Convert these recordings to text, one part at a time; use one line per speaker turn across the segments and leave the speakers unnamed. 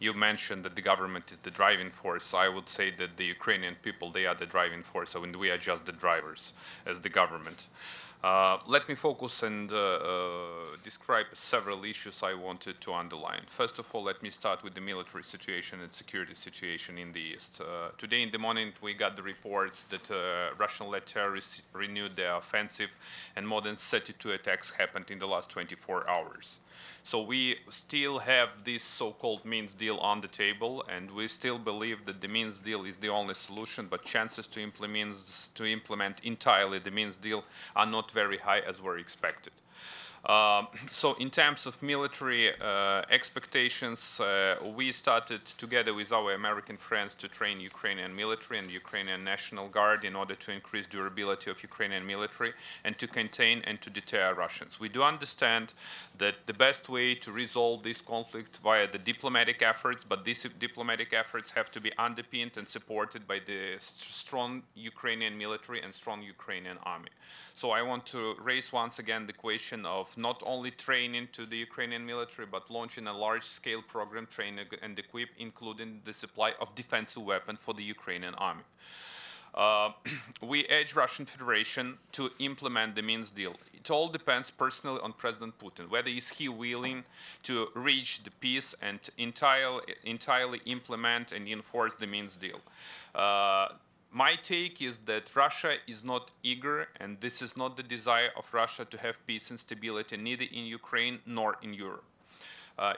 You mentioned that the government is the driving force. I would say that the Ukrainian people, they are the driving force, and we are just the drivers as the government. Let me focus and describe several issues I wanted to underline. First of all, let me start with the military situation and security situation in the East. Today in the morning, we got the reports that Russian-led terrorists renewed their offensive, and more than 32 attacks happened in the last 24 hours. So we still have this so-called Minsk deal on the table, and we still believe that the Minsk deal is the only solution, but chances to implement entirely the Minsk deal are not very high as were expected. So in terms of military expectations, we started together with our American friends to train Ukrainian military and Ukrainian National Guard in order to increase durability of Ukrainian military and to contain and to deter Russians. We do understand that the best way to resolve this conflict via the diplomatic efforts, but these diplomatic efforts have to be underpinned and supported by the strong Ukrainian military and strong Ukrainian army. So I want to raise once again the question of not only training to the Ukrainian military, but launching a large-scale program, train and equip, including the supply of defensive weapons for the Ukrainian army. We urge Russian Federation to implement the Minsk deal. It all depends personally on President Putin, whether is he willing to reach the peace and entirely implement and enforce the Minsk deal. My take is that Russia is not eager, and this is not the desire of Russia to have peace and stability, neither in Ukraine nor in Europe.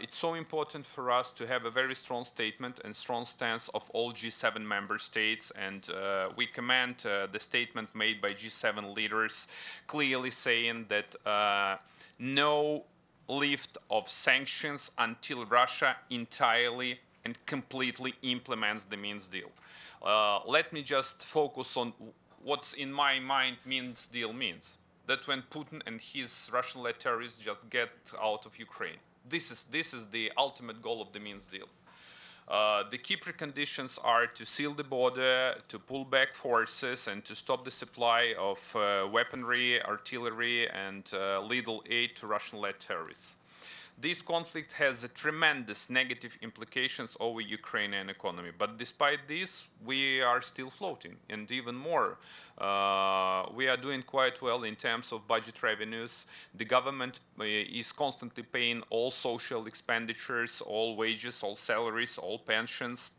It's so important for us to have a very strong statement and strong stance of all G7 member states, and we commend the statement made by G7 leaders clearly saying that no lift of sanctions until Russia entirely and completely implements the Minsk deal. Let me just focus on what's in my mind Minsk deal means. That when Putin and his Russian-led terrorists just get out of Ukraine. This is the ultimate goal of the Minsk deal. The key preconditions are to seal the border, to pull back forces, and to stop the supply of weaponry, artillery, and lethal aid to Russian-led terrorists. This conflict has tremendous negative implications over Ukrainian economy, but despite this, we are still floating, and even more, we are doing quite well in terms of budget revenues. The government is constantly paying all social expenditures, all wages, all salaries, all pensions.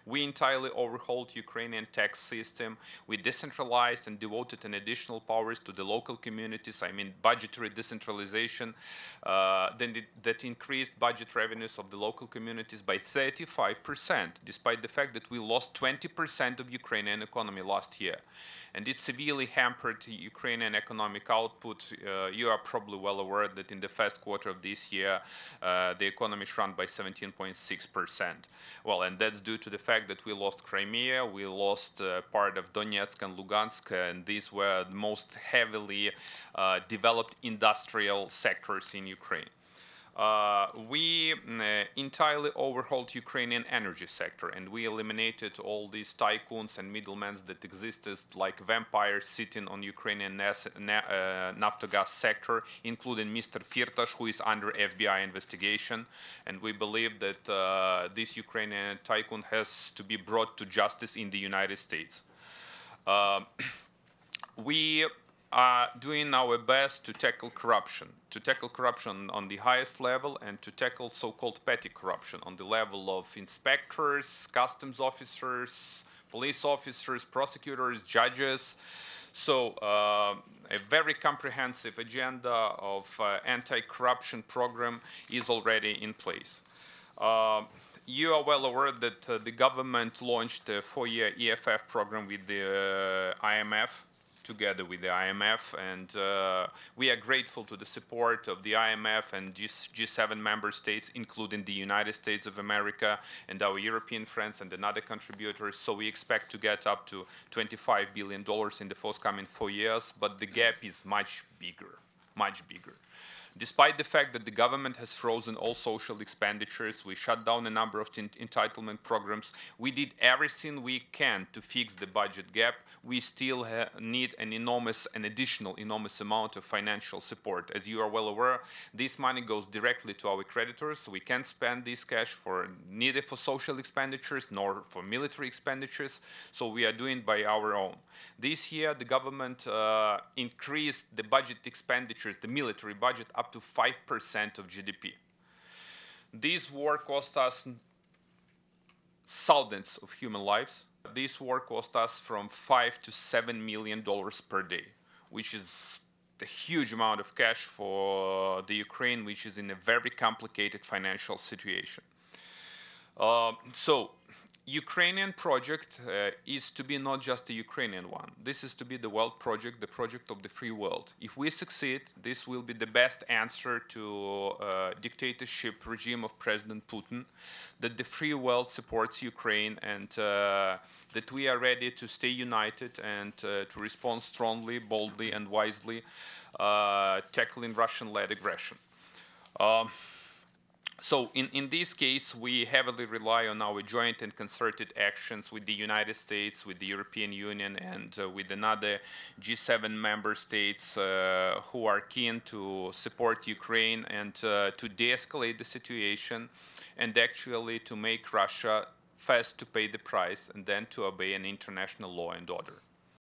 We entirely overhauled Ukrainian tax system. We decentralized and devoted an additional powers to the local communities. I mean, budgetary decentralization. That increased budget revenues of the local communities by 35%, despite the fact that we lost 20% of Ukrainian economy last year. And it severely hampered Ukrainian economic output. You are probably well aware that in the first quarter of this year, the economy shrunk by 17.6%. Well, and that's due to the fact that we lost Crimea, we lost part of Donetsk and Lugansk, and these were the most heavily developed industrial sectors in Ukraine. We entirely overhauled Ukrainian energy sector, and we eliminated all these tycoons and middlemen that existed like vampires sitting on Ukrainian Naftogaz sector, including Mr. Firtash, who is under FBI investigation. And we believe that this Ukrainian tycoon has to be brought to justice in the United States. We are doing our best to tackle corruption on the highest level, and to tackle so-called petty corruption on the level of inspectors, customs officers, police officers, prosecutors, judges. So a very comprehensive agenda of anti-corruption program is already in place. You are well aware that the government launched a 4-year EFF program with the IMF, together with the IMF, and we are grateful to the support of the IMF and G7 member states, including the United States of America and our European friends and another contributors. So we expect to get up to $25 billion in the forthcoming 4 years, but the gap is much bigger, much bigger. Despite the fact that the government has frozen all social expenditures, we shut down a number of entitlement programs, we did everything we can to fix the budget gap, we still need an additional enormous amount of financial support. As you are well aware, this money goes directly to our creditors, so we can't spend this cash for neither for social expenditures nor for military expenditures, so we are doing by our own. This year, the government increased the budget expenditures, the military budget, up to 5% of GDP. This war cost us thousands of human lives. This war cost us from $5 to $7 million per day, which is a huge amount of cash for the Ukraine, which is in a very complicated financial situation. So, Ukrainian project is to be not just a Ukrainian one. This is to be the world project, the project of the free world. If we succeed, this will be the best answer to dictatorship regime of President Putin, that the free world supports Ukraine, and that we are ready to stay united and to respond strongly, boldly, and wisely, tackling Russian-led aggression. So in this case, we heavily rely on our joint and concerted actions with the United States, with the European Union, and with another G7 member states who are keen to support Ukraine and to de-escalate the situation and actually to make Russia first to pay the price and then to obey an international law and order.